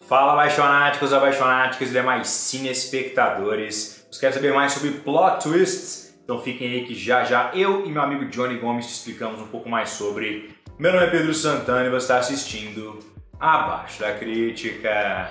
Fala, apaixonáticos, apaixonáticas e demais cinespectadores. Você quer saber mais sobre plot twists? Então fiquem aí que já já eu e meu amigo Johnny Gomes te explicamos um pouco mais sobre. Meu nome é Pedro Santana e você está assistindo Abaixo da Crítica.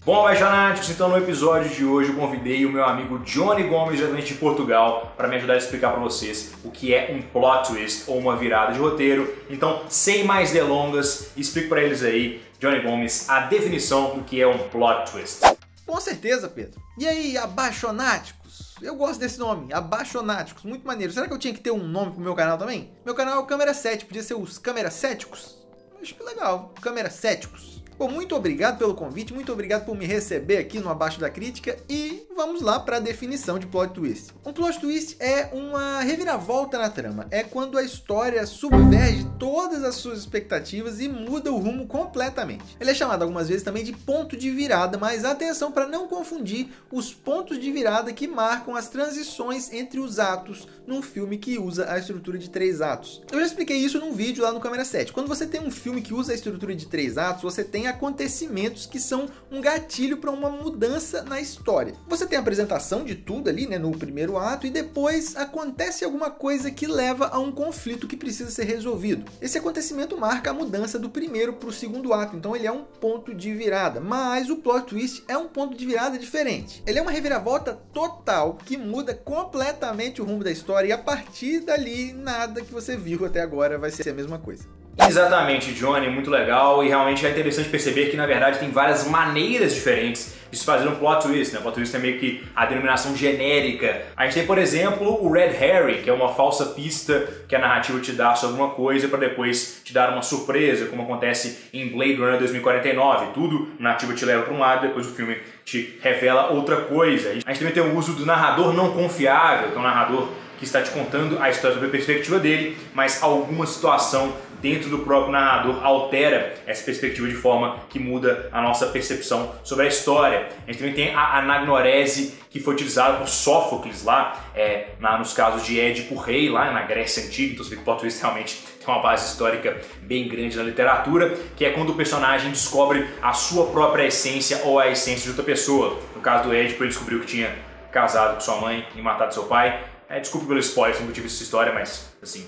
Bom, apaixonáticos, então no episódio de hoje eu convidei o meu amigo Johnny Gomes, diretamente de Portugal, para me ajudar a explicar para vocês o que é um plot twist ou uma virada de roteiro. Então, sem mais delongas, explico para eles aí, Johnny Gomes, a definição do que é um plot twist. Com certeza, Pedro. E aí, abaixonáticos? Eu gosto desse nome, abaixonáticos, muito maneiro. Será que eu tinha que ter um nome pro meu canal também? Meu canal é o Câmera 7, podia ser os Câmera Céticos? Acho que legal, Câmera Céticos. Bom, muito obrigado pelo convite, muito obrigado por me receber aqui no Abaixo da Crítica e vamos lá para a definição de plot twist. Um plot twist é uma reviravolta na trama, é quando a história subverge todas as suas expectativas e muda o rumo completamente. Ele é chamado algumas vezes também de ponto de virada, mas atenção para não confundir os pontos de virada que marcam as transições entre os atos num filme que usa a estrutura de 3 atos. Eu já expliquei isso num vídeo lá no Câmera 7. Quando você tem um filme que usa a estrutura de 3 atos, você tem acontecimentos que são um gatilho para uma mudança na história. Você tem a apresentação de tudo ali, né, no primeiro ato, e depois acontece alguma coisa que leva a um conflito que precisa ser resolvido. Esse acontecimento marca a mudança do primeiro para o segundo ato, então ele é um ponto de virada. Mas o plot twist é um ponto de virada diferente. Ele é uma reviravolta total que muda completamente o rumo da história e a partir dali nada que você viu até agora vai ser a mesma coisa. Exatamente, Johnny, muito legal, e realmente é interessante perceber que na verdade tem várias maneiras diferentes de se fazer um plot twist, né? O plot twist é meio que a denominação genérica. A gente tem, por exemplo, o Red Herring, que é uma falsa pista que a narrativa te dá sobre alguma coisa para depois te dar uma surpresa, como acontece em Blade Runner 2049. Tudo a narrativa te leva para um lado, depois o filme te revela outra coisa. A gente também tem o uso do narrador não confiável, que é um narrador que está te contando a história sobre a perspectiva dele, mas alguma situação dentro do próprio narrador altera essa perspectiva de forma que muda a nossa percepção sobre a história. A gente também tem a anagnorese, que foi utilizada por Sófocles lá, nos casos de Édipo Rei, lá na Grécia Antiga. Então você vê que o plot twist realmente tem uma base histórica bem grande na literatura, que é quando o personagem descobre a sua própria essência ou a essência de outra pessoa. No caso do Édipo, ele descobriu que tinha casado com sua mãe e matado seu pai. Desculpe pelo spoiler, se não tive essa história, mas assim,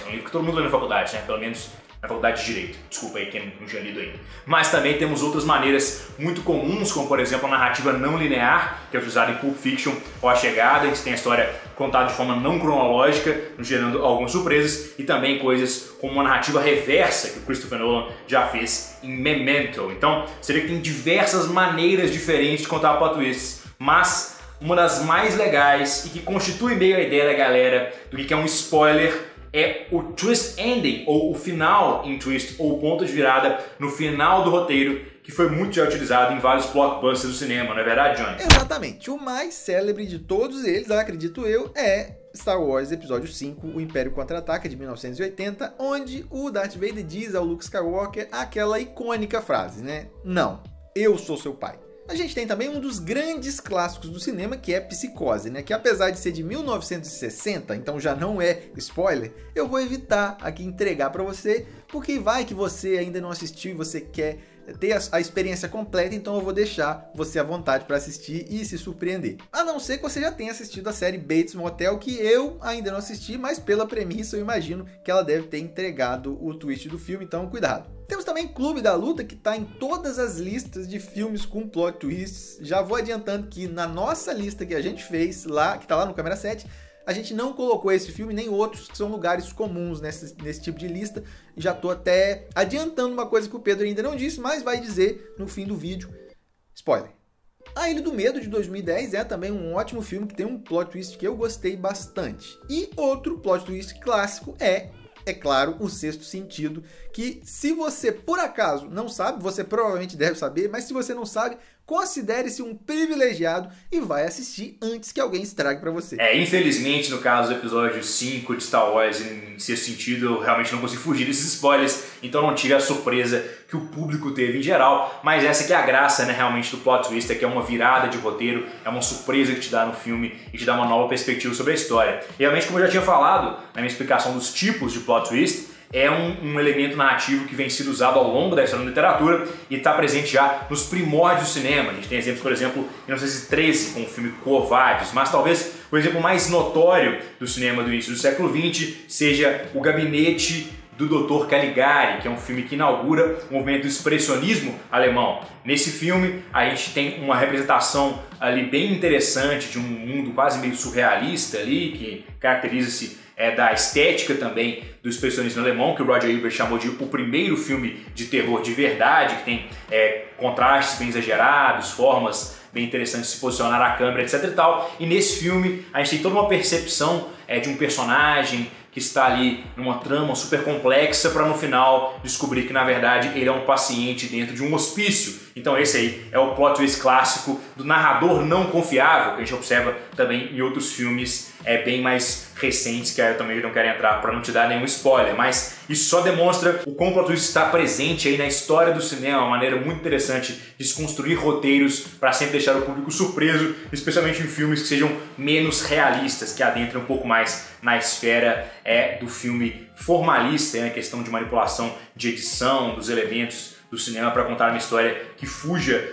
é um livro que todo mundo lê na faculdade, né? Pelo menos na faculdade de Direito. Desculpa aí quem não tinha lido ainda. Mas também temos outras maneiras muito comuns, como por exemplo a narrativa não linear, que é utilizada em Pulp Fiction ou A Chegada. A gente tem a história contada de forma não cronológica, nos gerando algumas surpresas, e também coisas como uma narrativa reversa, que o Christopher Nolan já fez em Memento. Então, você vê que tem diversas maneiras diferentes de contar plot twists, mas uma das mais legais e que constitui meio a ideia da galera do que é um spoiler é o twist ending, ou o final em twist, ou o ponto de virada no final do roteiro, que foi muito já utilizado em vários blockbusters do cinema, não é verdade, Johnny? Exatamente. O mais célebre de todos eles, acredito eu, é Star Wars Episódio 5, O Império Contra-Ataca, de 1980, onde o Darth Vader diz ao Luke Skywalker aquela icônica frase, né? Não, eu sou seu pai. A gente tem também um dos grandes clássicos do cinema, que é Psicose, né? Que apesar de ser de 1960, então já não é spoiler, eu vou evitar aqui entregar para você, porque vai que você ainda não assistiu e você quer ter a experiência completa, então eu vou deixar você à vontade para assistir e se surpreender. A não ser que você já tenha assistido a série Bates Motel, que eu ainda não assisti, mas pela premissa eu imagino que ela deve ter entregado o twist do filme, então cuidado. Temos também Clube da Luta, que está em todas as listas de filmes com plot twists. Já vou adiantando que na nossa lista que a gente fez lá, que está lá no Câmera 7, a gente não colocou esse filme nem outros que são lugares comuns nesse tipo de lista. Já estou até adiantando uma coisa que o Pedro ainda não disse, mas vai dizer no fim do vídeo. Spoiler. A Ilha do Medo, de 2010, é também um ótimo filme que tem um plot twist que eu gostei bastante. E outro plot twist clássico é claro, O Sexto Sentido, que se você por acaso não sabe, você provavelmente deve saber, mas se você não sabe, considere-se um privilegiado e vai assistir antes que alguém estrague pra você. Infelizmente, no caso do episódio 5 de Star Wars, em Sexto Sentido, eu realmente não consigo fugir desses spoilers, então não tive a surpresa que o público teve em geral, mas essa que é a graça, né, realmente, do plot twist, é que é uma virada de roteiro, é uma surpresa que te dá no filme e te dá uma nova perspectiva sobre a história. E realmente, como eu já tinha falado na minha explicação dos tipos de plot twist, é um elemento narrativo que vem sido usado ao longo da história da literatura e está presente já nos primórdios do cinema. A gente tem exemplos, por exemplo, em 1913 com o filme Covardes, mas talvez o exemplo mais notório do cinema do início do século XX seja O Gabinete do Dr. Caligari, que é um filme que inaugura o movimento do expressionismo alemão. Nesse filme a gente tem uma representação ali bem interessante de um mundo quase meio surrealista ali, que caracteriza-se da estética também do expressionismo alemão, que o Roger Ebert chamou de o primeiro filme de terror de verdade, que tem contrastes bem exagerados, formas bem interessantes de se posicionar a câmera, etc e tal. E nesse filme a gente tem toda uma percepção de um personagem que está ali numa trama super complexa para no final descobrir que na verdade ele é um paciente dentro de um hospício. Então esse aí é o plot twist clássico do narrador não confiável, que a gente observa também em outros filmes bem mais recentes, que eu também não quero entrar para não te dar nenhum spoiler, mas isso só demonstra o como o plot twist está presente aí na história do cinema, uma maneira muito interessante de se construir roteiros para sempre deixar o público surpreso, especialmente em filmes que sejam menos realistas, que adentrem um pouco mais na esfera do filme formalista, a questão de manipulação de edição, dos elementos do cinema para contar uma história que fuja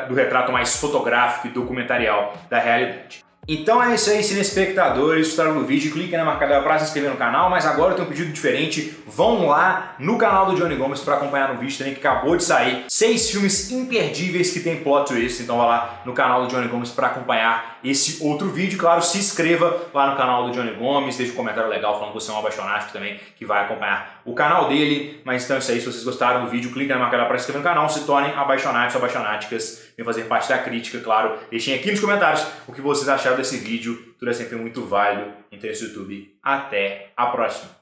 do retrato mais fotográfico e documentarial da realidade. Então é isso aí, cinespectadores, gostaram do vídeo, clique na marca para se inscrever no canal, mas agora eu tenho um pedido diferente, vão lá no canal do Johnny Gomes para acompanhar um vídeo também que acabou de sair, 6 filmes imperdíveis que tem plot twist, então vai lá no canal do Johnny Gomes para acompanhar esse outro vídeo, claro, se inscreva lá no canal do Johnny Gomes, deixe um comentário legal falando que você é um apaixonado também, que vai acompanhar o canal dele, mas então é isso aí, se vocês gostaram do vídeo, clique na marca para se inscrever no canal, se tornem apaixonados ou apaixonáticas, venham fazer parte da crítica, claro, deixem aqui nos comentários o que vocês acharam desse vídeo, tudo é sempre muito válido, interesse do YouTube. Até a próxima!